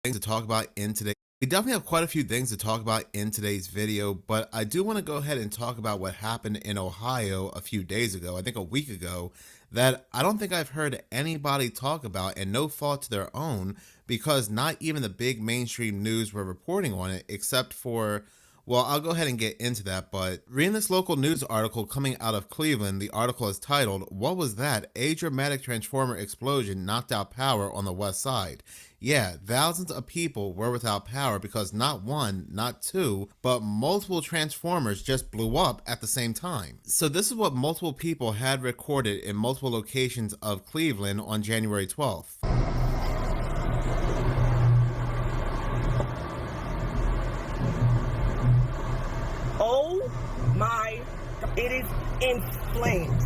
things to talk about in today. We definitely have quite a few things to talk about in today's video, but I do want to go ahead and talk about what happened in Ohio a few days ago, I think a week ago, that I don't think I've heard anybody talk about, and no fault to their own, because not even the big mainstream news were reporting on it, except for, well, I'll go ahead and get into that, but reading this local news article coming out of Cleveland, the article is titled, "What Was That? A Dramatic Transformer Explosion Knocked Out Power on the West Side." Yeah, thousands of people were without power because not one, not two, but multiple transformers just blew up at the same time. So this is what multiple people had recorded in multiple locations of Cleveland on January 12th. Oh my, it is in flames.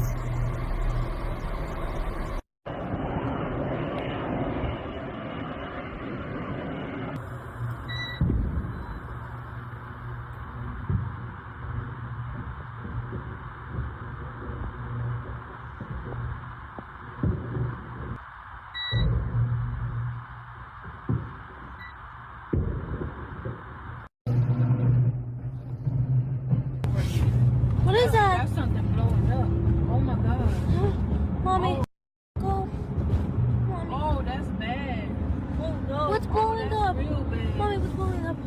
What is that? That's something blowing up. Oh my god. Mommy, Oh. go. Mommy. Oh, that's bad. Oh no. What's blowing that's up? Real bad. Mommy, what's blowing up?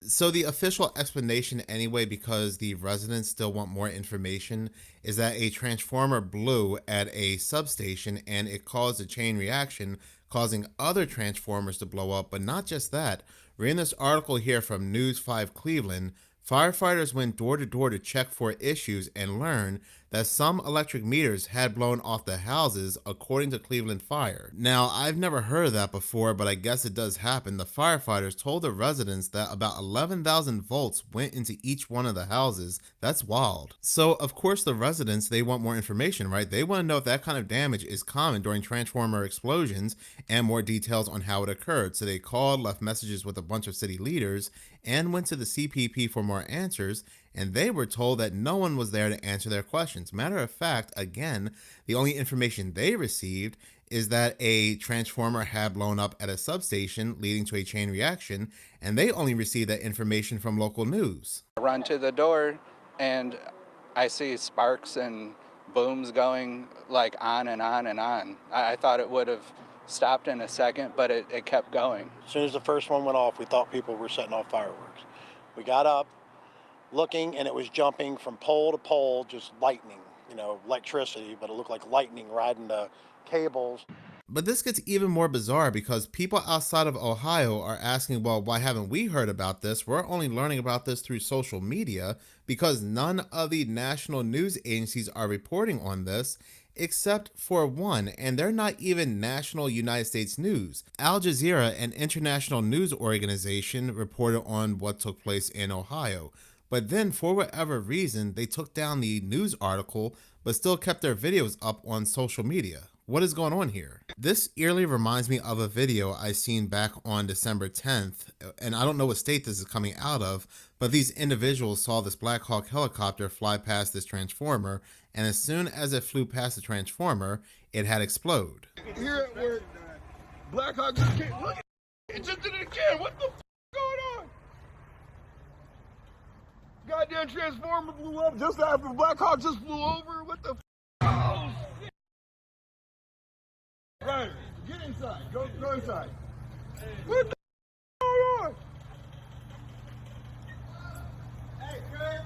So the official explanation anyway, because the residents still want more information, is that a transformer blew at a substation and it caused a chain reaction, causing other transformers to blow up. But not just that. Reading this article here from News 5 Cleveland, firefighters went door to door to check for issues and learned that some electric meters had blown off the houses, according to Cleveland Fire. Now, I've never heard of that before, but I guess it does happen. The firefighters told the residents that about 11,000 volts went into each one of the houses. That's wild. So, of course, the residents, they want more information, right? They want to know if that kind of damage is common during transformer explosions and more details on how it occurred. So they called, left messages with a bunch of city leaders, and went to the CPP for more answers, and they were told that no one was there to answer their questions. Matter of fact, again, the only information they received is that a transformer had blown up at a substation, leading to a chain reaction, and they only received that information from local news. I run to the door and I see sparks and booms going like on and on and on. I thought it would have stopped in a second, but it kept going. As soon as the first one went off, we thought people were setting off fireworks. We got up looking, and it was jumping from pole to pole, just lightning, electricity, but it looked like lightning riding the cables. But this gets even more bizarre because people outside of Ohio are asking, well, why haven't we heard about this? We're only learning about this through social media because none of the national news agencies are reporting on this except for one, and they're not even national United States news. Al Jazeera, an international news organization, reported on what took place in Ohio. But then, for whatever reason, they took down the news article, but still kept their videos up on social media. What is going on here? This eerily reminds me of a video I seen back on December 10th, and I don't know what state this is coming out of, but these individuals saw this Black Hawk helicopter fly past this transformer, and as soon as it flew past the transformer, it had explode. Here at work, Black Hawk just came. Look, it just did it again. What the f going on? Goddamn transformer blew up just after Black Hawk just flew over. What the f? Oh, shit. Right, get inside. Go inside. What the f going on? Hey, Greg,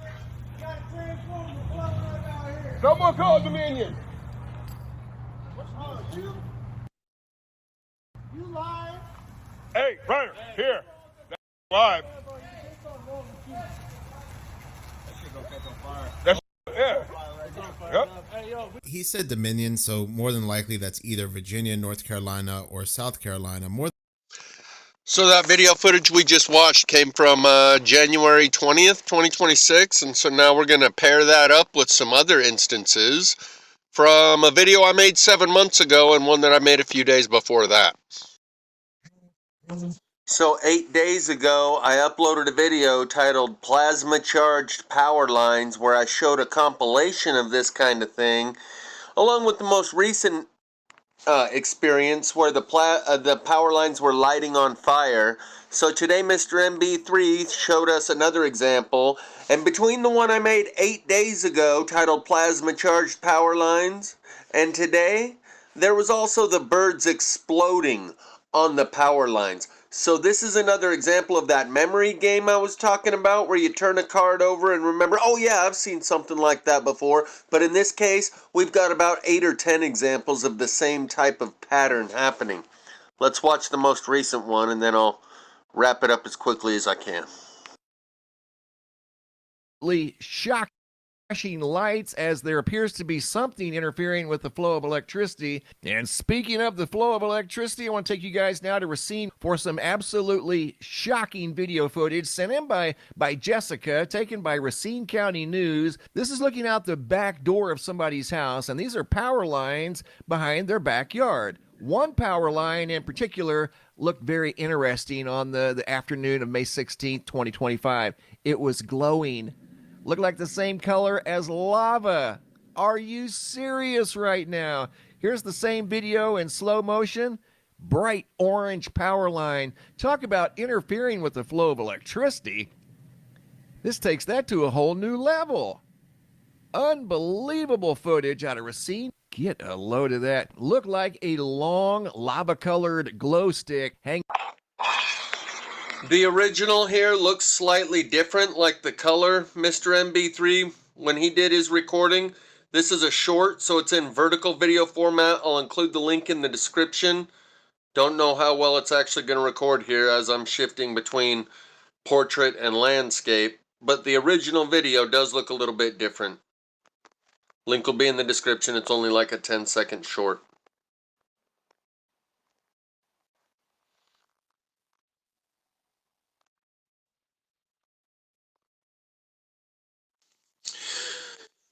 you got a transformer blowing up out here. Someone call Dominion. Oh, you live? Hey, Ryder, here. That's live. That's yeah. Yep. He said Dominion, so more than likely that's either Virginia, North Carolina, or South Carolina. So that video footage we just watched came from January 20th, 2026, and so now we're going to pair that up with some other instances from a video I made 7 months ago and one that I made a few days before that. So 8 days ago, I uploaded a video titled Plasma Charged Power Lines, where I showed a compilation of this kind of thing, along with the most recent experience where the power lines were lighting on fire. So today Mr. MB3 showed us another example, and between the one I made 8 days ago titled Plasma Charged Power Lines and today, there was also the birds exploding on the power lines. So this is another example of that memory game I was talking about, where you turn a card over and remember, oh yeah, I've seen something like that before. But in this case, we've got about 8 or 10 examples of the same type of pattern happening. Let's watch the most recent one, and then I'll wrap it up as quickly as I can. Shocking flashing lights as there appears to be something interfering with the flow of electricity. And speaking of the flow of electricity, I want to take you guys now to Racine for some absolutely shocking video footage sent in by Jessica, taken by Racine County News. This is looking out the back door of somebody's house, and these are power lines behind their backyard. One power line in particular looked very interesting on the afternoon of May 16th, 2025. It was glowing. Looked like the same color as lava. Are you serious right now? Here's the same video in slow motion. Bright orange power line. Talk about interfering with the flow of electricity. This takes that to a whole new level. Unbelievable footage out of Racine. Get a load of that. Looked like a long lava-colored glow stick hanging. The original here looks slightly different, like the color Mr. MB3 when he did his recording. This is a short, so it's in vertical video format. I'll include the link in the description. Don't know how well it's actually going to record here as I'm shifting between portrait and landscape, but the original video does look a little bit different. Link will be in the description. It's only like a 10-second short.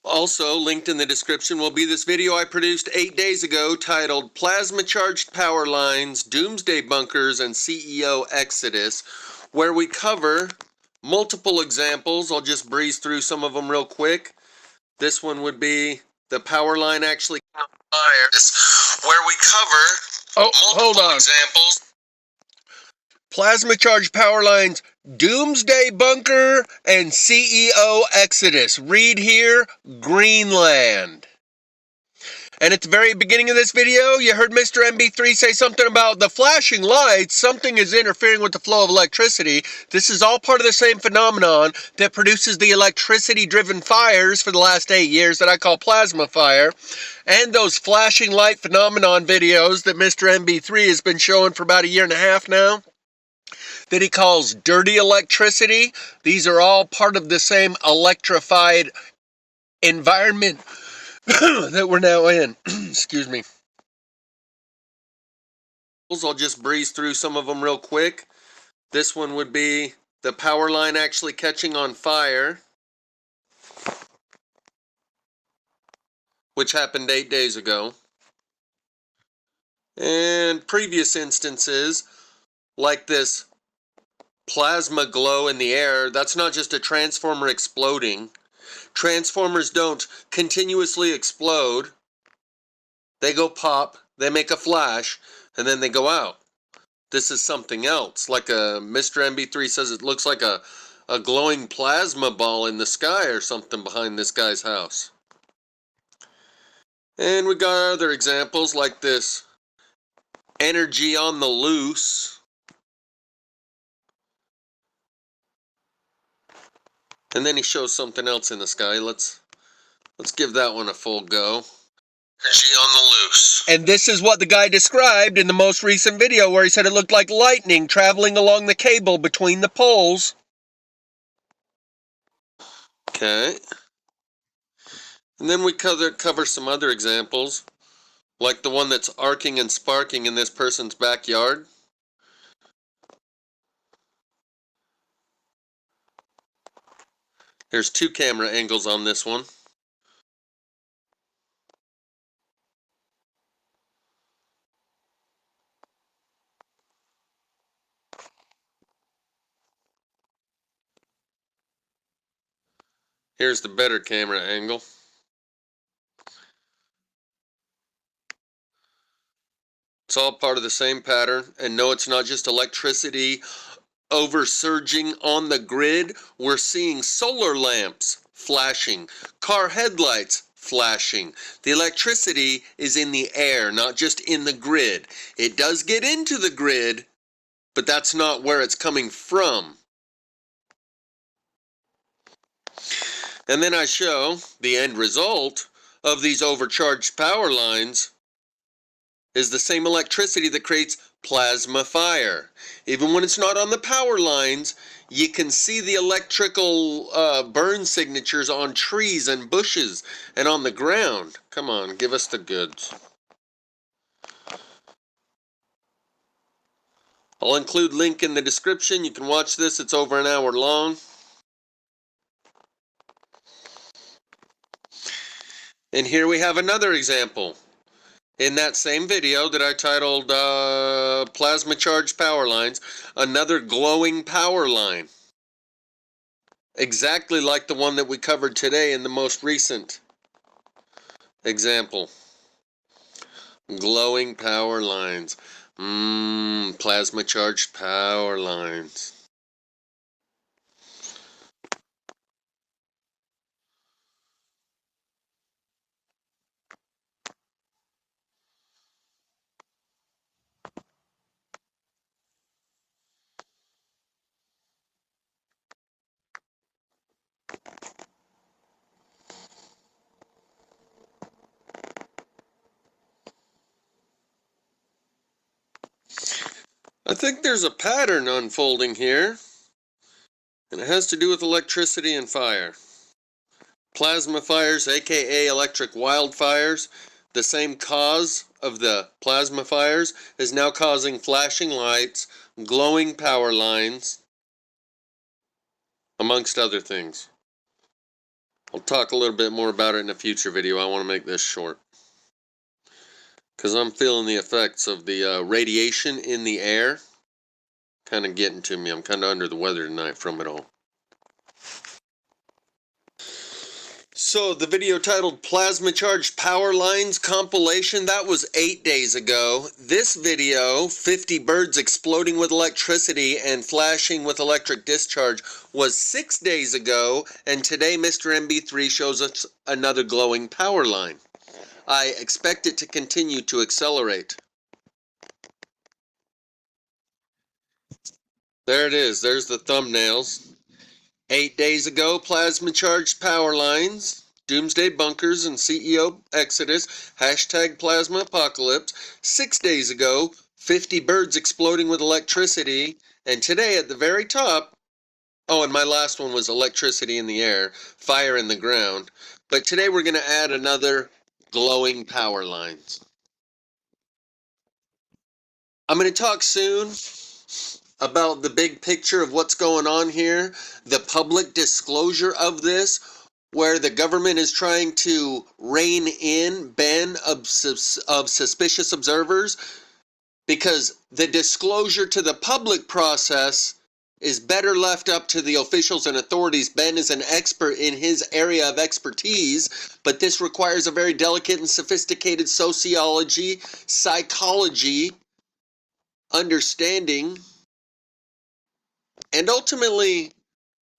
Also, linked in the description will be this video I produced 8 days ago titled Plasma Charged Power Lines, Doomsday Bunkers, and CEO Exodus, where we cover multiple examples. I'll just breeze through some of them real quick. This one would be the power line actually caught fire, where we cover multiple examples. Plasma Charged Power Lines, Doomsday Bunker, and CEO Exodus. Read here, Greenland. And at the very beginning of this video, you heard Mr. MB3 say something about the flashing lights. Something is interfering with the flow of electricity. This is all part of the same phenomenon that produces the electricity-driven fires for the last 8 years that I call plasma fire. And those flashing light phenomenon videos that Mr. MB3 has been showing for about 1.5 years now, that he calls dirty electricity. These are all part of the same electrified environment that we're now in. Excuse me. I'll just breeze through some of them real quick. This one would be the power line actually catching on fire, which happened 8 days ago. And previous instances, like this plasma glow in the air, that's not just a transformer exploding. Transformers don't continuously explode. They go pop, they make a flash, and then they go out. This is something else. Like Mr. MB3 says, it looks like a glowing plasma ball in the sky or something behind this guy's house. And we got other examples like this energy on the loose. And then he shows something else in the sky. Let's give that one a full go. Energy on the loose. And this is what the guy described in the most recent video, where he said it looked like lightning traveling along the cable between the poles. Okay. And then we cover some other examples, like the one that's arcing and sparking in this person's backyard. There's 2 camera angles on this one. Here's the better camera angle. It's all part of the same pattern. And no, it's not just electricity oversurging on the grid. We're seeing solar lamps flashing, car headlights flashing. The electricity is in the air, not just in the grid. It does get into the grid, but that's not where it's coming from. And then I show the end result of these overcharged power lines is the same electricity that creates plasma fire. Even when it's not on the power lines, you can see the electrical burn signatures on trees and bushes and on the ground. Come on, give us the goods. I'll include link in the description. You can watch this. It's over an hour long. And here we have another example. In that same video that I titled Plasma Charged Power Lines, another glowing power line. Exactly like the one that we covered today in the most recent example. Glowing power lines. Plasma charged power lines. I think there's a pattern unfolding here, and it has to do with electricity and fire. Plasma fires, aka electric wildfires, the same cause of the plasma fires is now causing flashing lights, glowing power lines, amongst other things. I'll talk a little bit more about it in a future video. I want to make this short, because I'm feeling the effects of the radiation in the air kind of getting to me. I'm kind of under the weather tonight from it all. So the video titled Plasma Charged Power Lines compilation, that was 8 days ago. This video, 50 birds exploding with electricity and flashing with electric discharge, was 6 days ago. And today Mr. MB3 shows us another glowing power line. I expect it to continue to accelerate. There it is. There's the thumbnails. 8 days ago, plasma charged power lines, doomsday bunkers, and CEO exodus, hashtag plasma apocalypse. 6 days ago, 50 birds exploding with electricity. And today at the very top, oh, and my last one was electricity in the air, fire in the ground. But today we're going to add another glowing power lines. I'm going to talk soon about the big picture of what's going on here, the public disclosure of this, where the government is trying to rein in ban of suspicious observers, because the disclosure to the public process is better left up to the officials and authorities. Ben is an expert in his area of expertise, but this requires a very delicate and sophisticated sociology, psychology, understanding. And ultimately,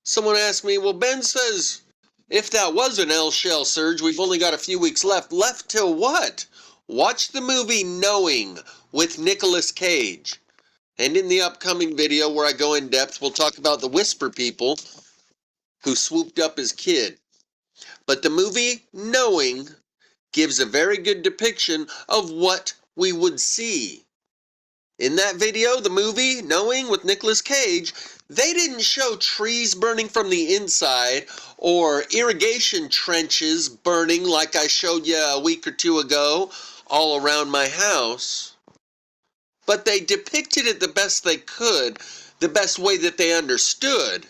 someone asked me, well, Ben says, if that was an L shell surge, we've only got a few weeks left. Left to what? Watch the movie Knowing with Nicolas Cage. And in the upcoming video where I go in depth, we'll talk about the Whisper people who swooped up his kid. But the movie Knowing gives a very good depiction of what we would see. In that video, the movie Knowing with Nicolas Cage, they didn't show trees burning from the inside or irrigation trenches burning like I showed you a week or two ago all around my house. But they depicted it the best they could, the best way that they understood.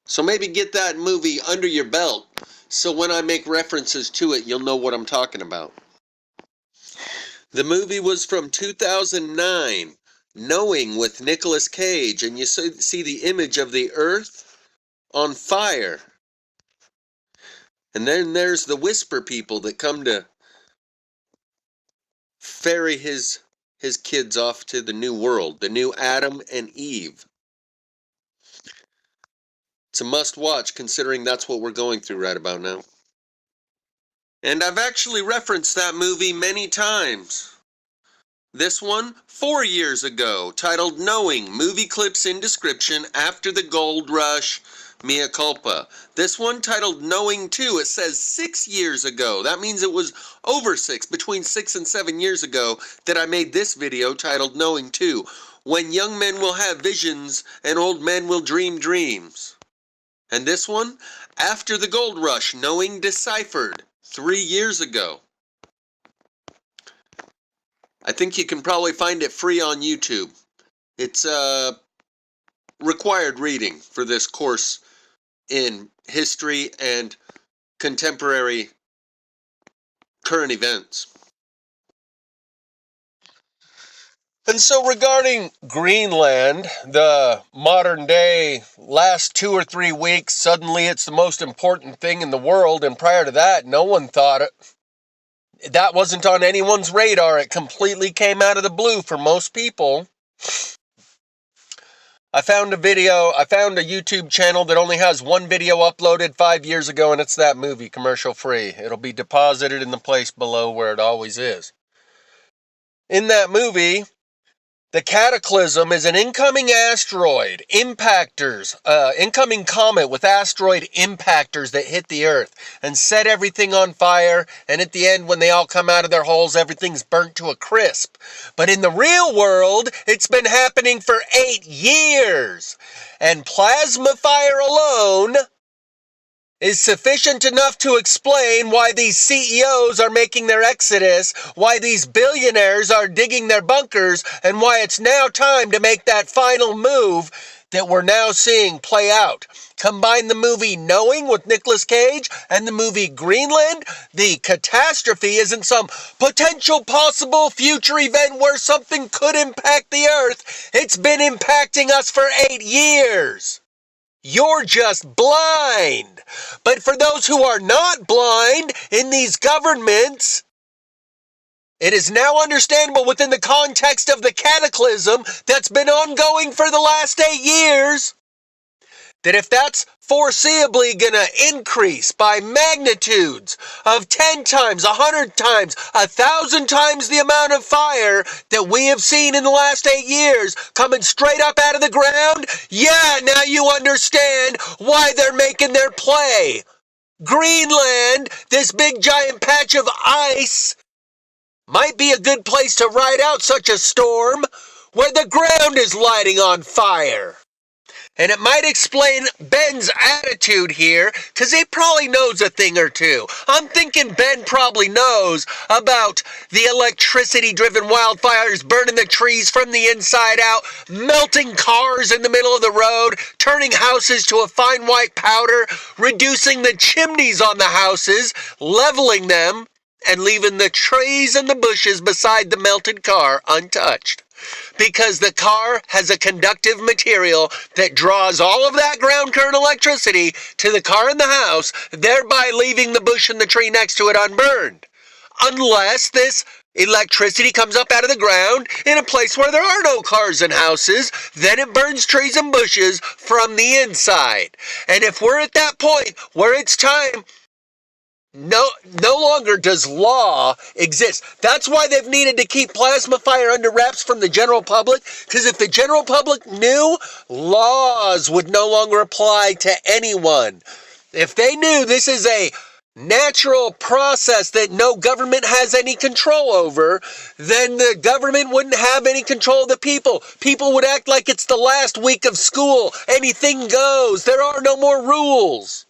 So maybe get that movie under your belt so when I make references to it, you'll know what I'm talking about. The movie was from 2009, Knowing with Nicolas Cage, and you see the image of the Earth on fire. And then there's the whisper people that come to ferry his kids off to the new world, the new Adam and Eve. It's a must watch considering that's what we're going through right about now. And I've actually referenced that movie many times. This one, 4 years ago, titled Knowing, movie clips in description after the gold rush, mea culpa. This one titled Knowing 2, it says 6 years ago. That means it was over 6, between 6 and 7 years ago that I made this video titled Knowing 2. When young men will have visions and old men will dream dreams. And this one, After the Gold Rush, Knowing Deciphered, 3 years ago. I think you can probably find it free on YouTube. It's required reading for this course in history and contemporary current events. And so regarding Greenland, the modern day last 2 or 3 weeks, suddenly it's the most important thing in the world, and prior to that, no one thought it. That wasn't on anyone's radar. It completely came out of the blue for most people. I found a YouTube channel that only has one video uploaded 5 years ago, and it's that movie, commercial free. It'll be deposited in the place below where it always is. In that movie, the cataclysm is an incoming asteroid, incoming comet with asteroid impactors that hit the Earth and set everything on fire, and at the end when they all come out of their holes, everything's burnt to a crisp. But in the real world, it's been happening for 8 years, and plasma fire alone is sufficient enough to explain why these CEOs are making their exodus, why these billionaires are digging their bunkers, and why it's now time to make that final move that we're now seeing play out. Combine the movie Knowing with Nicolas Cage and the movie Greenland, the catastrophe isn't some potential possible future event where something could impact the Earth. It's been impacting us for 8 years. You're just blind. But for those who are not blind in these governments, it is now understandable within the context of the cataclysm that's been ongoing for the last 8 years, that if that's foreseeably going to increase by magnitudes of 10 times, 100 times, 1,000 times the amount of fire that we have seen in the last 8 years coming straight up out of the ground, yeah, now you understand why they're making their play. Greenland, this big giant patch of ice, might be a good place to ride out such a storm where the ground is lighting on fire. And it might explain Ben's attitude here, because he probably knows a thing or two. I'm thinking Ben probably knows about the electricity-driven wildfires burning the trees from the inside out, melting cars in the middle of the road, turning houses to a fine white powder, reducing the chimneys on the houses, leveling them, and leaving the trees and the bushes beside the melted car untouched. Because the car has a conductive material that draws all of that ground current electricity to the car in the house, thereby leaving the bush and the tree next to it unburned. Unless this electricity comes up out of the ground in a place where there are no cars and houses, then it burns trees and bushes from the inside. And if we're at that point where it's time, no longer does law exist. That's why they've needed to keep plasma fire under wraps from the general public, because if the general public knew, laws would no longer apply to anyone. If they knew this is a natural process that no government has any control over, then the government wouldn't have any control of the people. People would act like it's the last week of school. Anything goes. There are no more rules.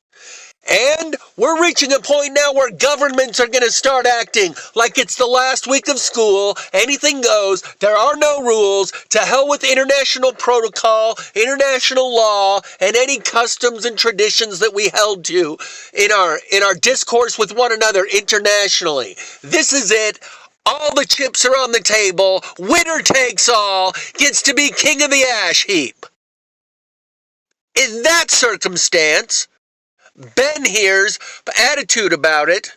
And we're reaching a point now where governments are going to start acting like it's the last week of school. Anything goes. There are no rules. To hell with international protocol, international law, and any customs and traditions that we held to in our discourse with one another internationally. This is it. All the chips are on the table. Winner takes all. Gets to be king of the ash heap. In that circumstance, Ben here's attitude about it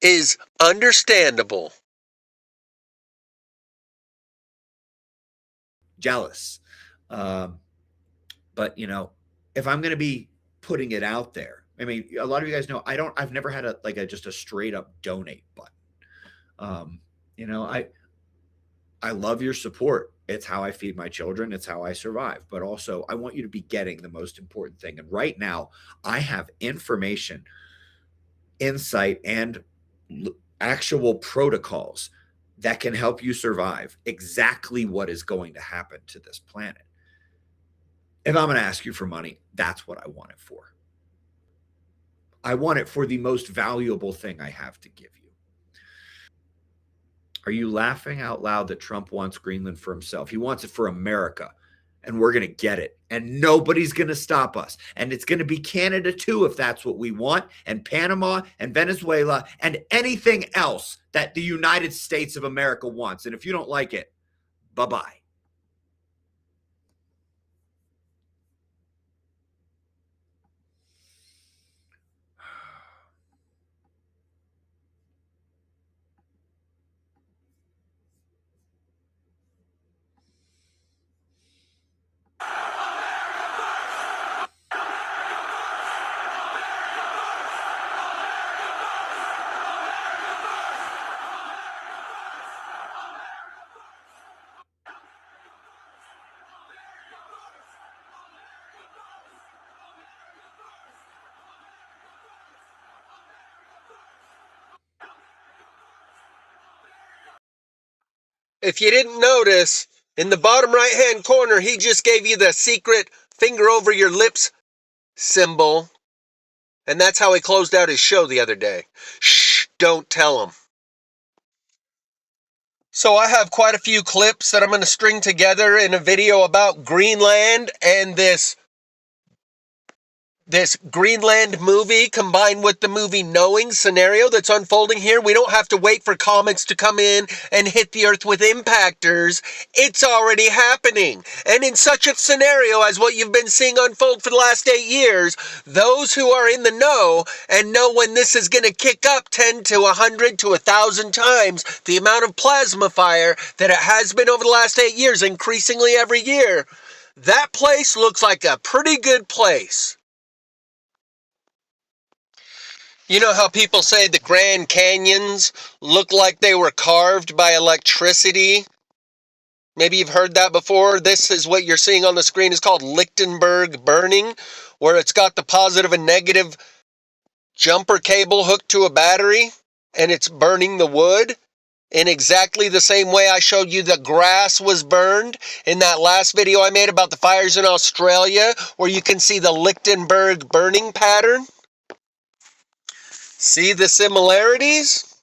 is understandable. Jealous. But, you know, if I'm going to be putting it out there, I mean, a lot of you guys know I've never had just a straight up donate button. You know, I love your support. It's how I feed my children. It's how I survive. But also, I want you to be getting the most important thing. And right now, I have information, insight, and actual protocols that can help you survive exactly what is going to happen to this planet. If I'm going to ask you for money, that's what I want it for. I want it for the most valuable thing I have to give you. Are you laughing out loud that Trump wants Greenland for himself? He wants it for America, and we're going to get it. And nobody's going to stop us. And it's going to be Canada too, if that's what we want, and Panama and Venezuela and anything else that the United States of America wants. And if you don't like it, bye-bye. If you didn't notice, in the bottom right-hand corner, he just gave you the secret finger over your lips symbol. And that's how he closed out his show the other day. Shh, don't tell him. So I have quite a few clips that I'm going to string together in a video about Greenland and this Greenland movie combined with the movie Knowing scenario that's unfolding here. We don't have to wait for comics to come in and hit the earth with impactors. It's already happening. And in such a scenario as what you've been seeing unfold for the last 8 years, those who are in the know and know when this is going to kick up 10 to 100 to 1,000 times the amount of plasma fire that it has been over the last 8 years, increasingly every year, that place looks like a pretty good place. You know how people say the Grand Canyons look like they were carved by electricity? Maybe you've heard that before. This is what you're seeing on the screen. It's called Lichtenberg burning, where it's got the positive and negative jumper cable hooked to a battery, and it's burning the wood in exactly the same way I showed you the grass was burned in that last video I made about the fires in Australia, where you can see the Lichtenberg burning pattern. See the similarities?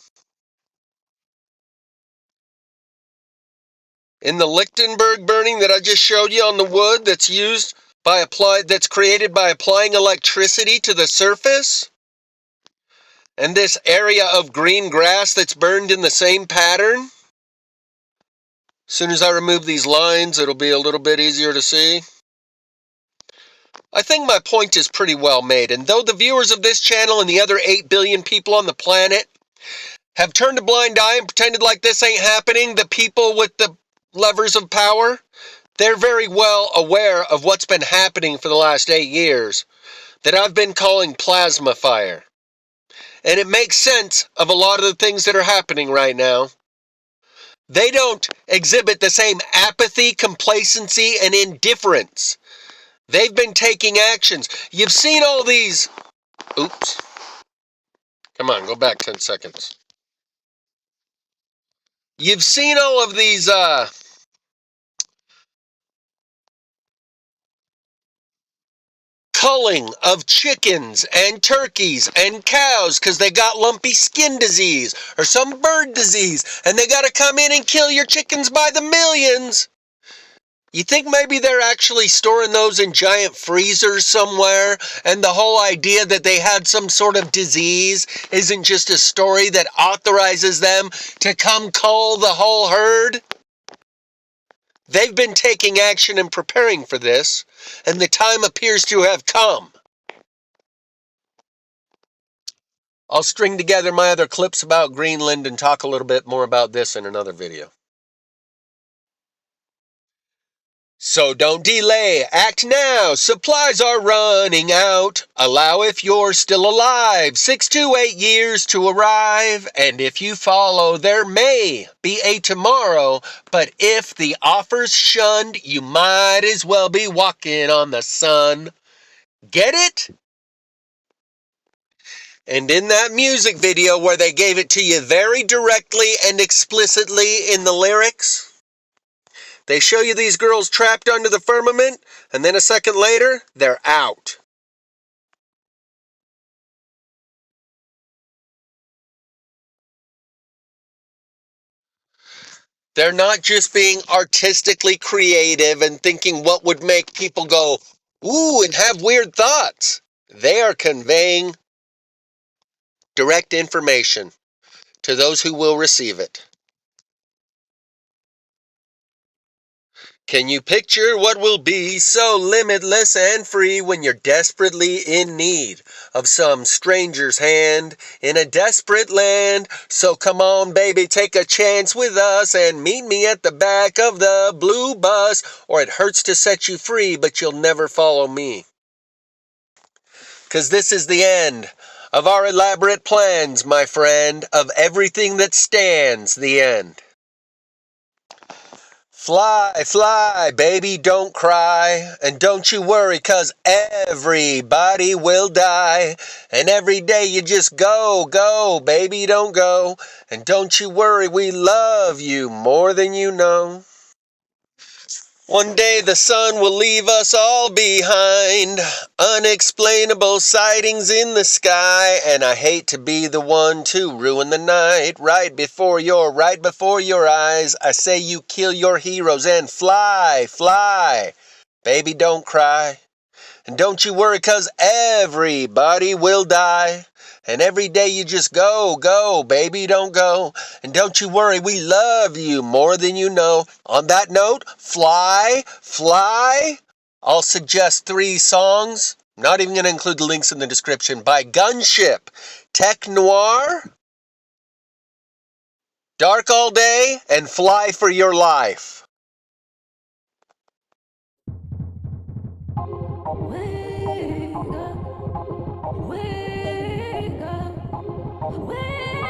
In the Lichtenberg burning that I just showed you on the wood that's created by applying electricity to the surface, and this area of green grass that's burned in the same pattern. As soon as I remove these lines, it'll be a little bit easier to see. I think my point is pretty well made, and though the viewers of this channel and the other 8 billion people on the planet have turned a blind eye and pretended like this ain't happening, the people with the levers of power, they're very well aware of what's been happening for the last 8 years that I've been calling plasma fire. And it makes sense of a lot of the things that are happening right now. They don't exhibit the same apathy, complacency, and indifference. They've been taking actions. You've seen all these... Oops. Come on, go back 10 seconds. You've seen all of these culling of chickens and turkeys and cows because they got lumpy skin disease or some bird disease, and they got to come in and kill your chickens by the millions. You think maybe they're actually storing those in giant freezers somewhere, and the whole idea that they had some sort of disease isn't just a story that authorizes them to come cull the whole herd? They've been taking action and preparing for this, and the time appears to have come. I'll string together my other clips about Greenland and talk a little bit more about this in another video. So don't delay, act now, supplies are running out. Allow if you're still alive, 6 to 8 years to arrive. And if you follow, there may be a tomorrow. But if the offer's shunned, you might as well be walking on the sun. Get it? And in that music video where they gave it to you very directly and explicitly in the lyrics, they show you these girls trapped under the firmament, and then a second later, they're out. They're not just being artistically creative and thinking what would make people go, ooh, and have weird thoughts. They are conveying direct information to those who will receive it. Can you picture what will be so limitless and free when you're desperately in need of some stranger's hand in a desperate land? So come on, baby, take a chance with us and meet me at the back of the blue bus. Or it hurts to set you free, but you'll never follow me. 'Cause this is the end of our elaborate plans, my friend, of everything that stands the end. Fly, fly, baby, don't cry, and don't you worry, 'cause everybody will die. And every day you just go, go, baby, don't go. And don't you worry, we love you more than you know. One day the sun will leave us all behind. Unexplainable sightings in the sky. And I hate to be the one to ruin the night. Right before your eyes. I say you kill your heroes and fly, fly. Baby, don't cry. And don't you worry, 'cause everybody will die. And every day you just go, go, baby, don't go. And don't you worry, we love you more than you know. On that note, fly, fly. I'll suggest 3 songs. I'm not even going to include the links in the description. By Gunship, Tech Noir, Dark All Day, and Fly for Your Life. Wake up, wake up, wake